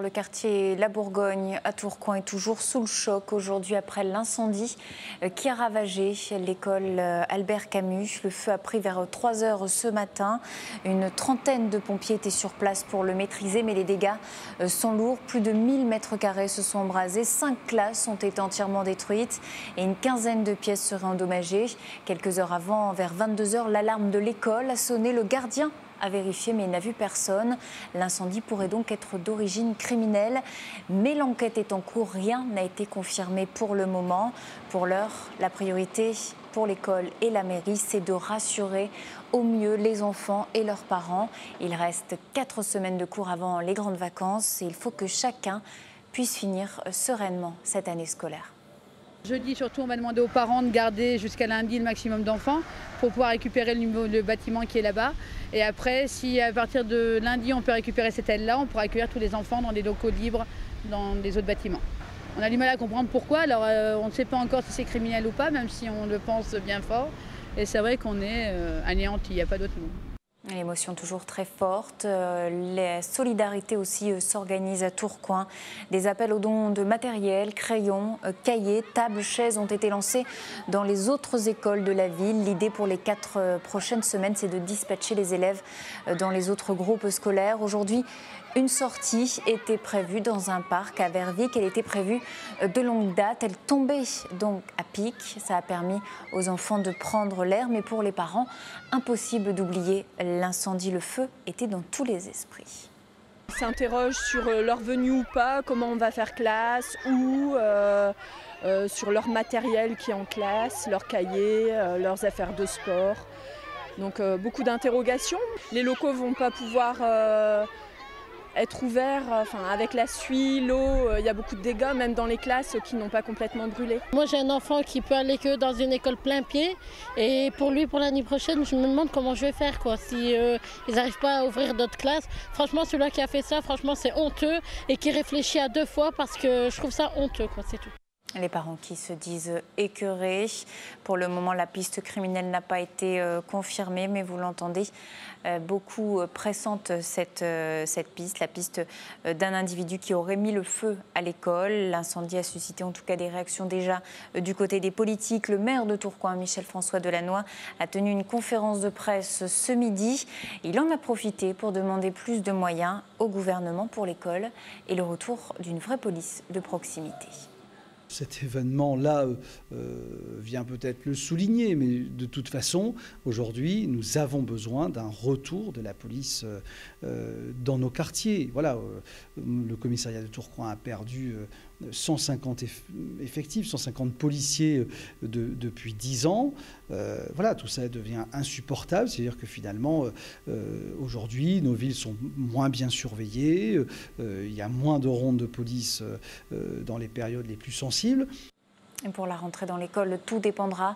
Le quartier La Bourgogne à Tourcoing est toujours sous le choc aujourd'hui après l'incendie qui a ravagé l'école Albert Camus. Le feu a pris vers 3 heures ce matin. Une trentaine de pompiers étaient sur place pour le maîtriser, mais les dégâts sont lourds. Plus de 1000 mètres carrés se sont embrasés, 5 classes ont été entièrement détruites et une quinzaine de pièces seraient endommagées. Quelques heures avant, vers 22 heures, l'alarme de l'école a sonné. Le gardien a vérifié mais il n'a vu personne. L'incendie pourrait donc être d'origine criminelle. Mais l'enquête est en cours, rien n'a été confirmé pour le moment. Pour l'heure, la priorité pour l'école et la mairie, c'est de rassurer au mieux les enfants et leurs parents. Il reste 4 semaines de cours avant les grandes vacances et il faut que chacun puisse finir sereinement cette année scolaire. Jeudi, surtout, on va demander aux parents de garder jusqu'à lundi le maximum d'enfants pour pouvoir récupérer le bâtiment qui est là-bas. Et après, si à partir de lundi, on peut récupérer cette aile-là, on pourra accueillir tous les enfants dans des locaux libres dans les autres bâtiments. On a du mal à comprendre pourquoi. Alors, on ne sait pas encore si c'est criminel ou pas, même si on le pense bien fort. Et c'est vrai qu'on est anéanti, il n'y a pas d'autre mot. L'émotion toujours très forte. La solidarité aussi s'organise à Tourcoing. Des appels aux dons de matériel, crayons, cahiers, tables, chaises ont été lancés dans les autres écoles de la ville. L'idée pour les 4 prochaines semaines, c'est de dispatcher les élèves dans les autres groupes scolaires. Aujourd'hui, une sortie était prévue dans un parc à Verviers. Elle était prévue de longue date. Elle tombait donc à pic. Ça a permis aux enfants de prendre l'air. Mais pour les parents, impossible d'oublier l'incendie. Le feu était dans tous les esprits. Ils s'interrogent sur leur venue ou pas, comment on va faire classe, ou sur leur matériel qui est en classe, leurs cahiers, leurs affaires de sport. Donc beaucoup d'interrogations. Les locaux ne vont pas pouvoir être ouverts, avec la suie, l'eau, il y a beaucoup de dégâts, même dans les classes qui n'ont pas complètement brûlé. Moi j'ai un enfant qui peut aller que dans une école plein pied et pour lui, pour l'année prochaine, je me demande comment je vais faire, si ils n'arrivent pas à ouvrir d'autres classes. Franchement, celui-là qui a fait ça, franchement c'est honteux et qui réfléchit à 2 fois parce que je trouve ça honteux, c'est tout. Les parents qui se disent écœurés. Pour le moment, la piste criminelle n'a pas été confirmée, mais vous l'entendez, beaucoup pressentent cette piste, la piste d'un individu qui aurait mis le feu à l'école. L'incendie a suscité en tout cas des réactions déjà du côté des politiques. Le maire de Tourcoing, Michel-François Delannoy, a tenu une conférence de presse ce midi. Il en a profité pour demander plus de moyens au gouvernement pour l'école et le retour d'une vraie police de proximité. Cet événement-là vient peut-être le souligner, mais de toute façon, aujourd'hui, nous avons besoin d'un retour de la police dans nos quartiers. Voilà, le commissariat de Tourcoing a perdu 150 effectifs, 150 policiers depuis 10 ans. Voilà, tout ça devient insupportable. C'est-à-dire que finalement, aujourd'hui, nos villes sont moins bien surveillées. Il y a moins de rondes de police dans les périodes les plus sensibles. Et pour la rentrée dans l'école, tout dépendra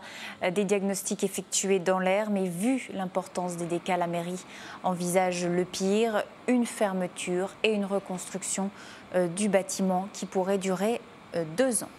des diagnostics effectués dans l'air. Mais vu l'importance des dégâts, la mairie envisage le pire, une fermeture et une reconstruction du bâtiment qui pourrait durer 2 ans.